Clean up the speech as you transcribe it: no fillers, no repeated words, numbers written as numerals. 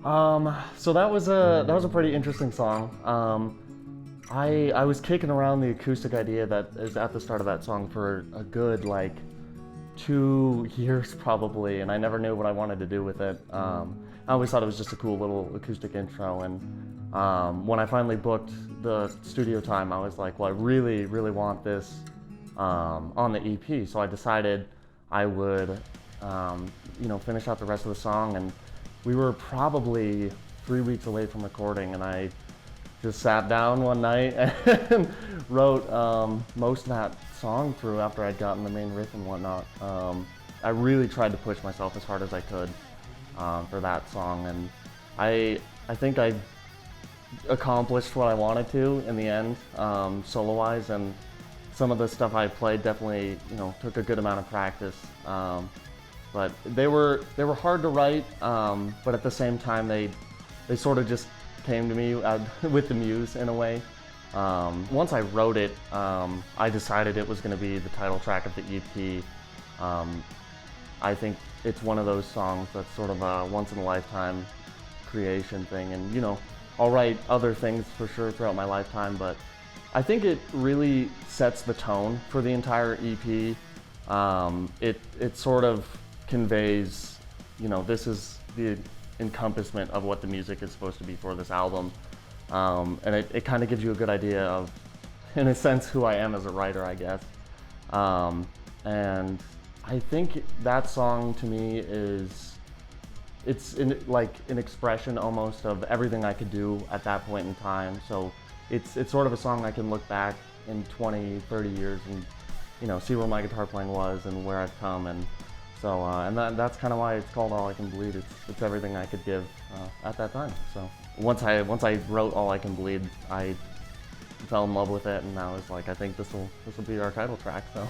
So that was a pretty interesting song. I was kicking around the acoustic idea that is at the start of that song for a good like 2 years probably, and I never knew what I wanted to do with it. I always thought it was just a cool little acoustic intro, and when I finally booked the studio time, I was like, well, I really, really want this on the EP. So I decided I would, finish out the rest of the song, and we were probably 3 weeks away from recording, and I just sat down one night and wrote most of that song through after I'd gotten the main riff and whatnot. I really tried to push myself as hard as I could for that song, and I think I accomplished what I wanted to in the end, solo-wise, and some of the stuff I played definitely, took a good amount of practice. But they were hard to write, but at the same time they sort of just came to me with the muse in a way. Once I wrote it, I decided it was going to be the title track of the EP. I think it's one of those songs that's sort of a once-in-a-lifetime creation thing, and I'll write other things for sure throughout my lifetime, but I think it really sets the tone for the entire EP. It sort of conveys, this is the encompassment of what the music is supposed to be for this album. And it kind of gives you a good idea of, in a sense, who I am as a writer, I guess. And I think that song to me it's like an expression almost of everything I could do at that point in time. So it's sort of a song I can look back in 20, 30 years and, see where my guitar playing was and where I've come. And so, and that's kind of why it's called All I Can Bleed. It's everything I could give at that time. So once I wrote All I Can Bleed, I fell in love with it, and I was like, I think this will be our title track. So.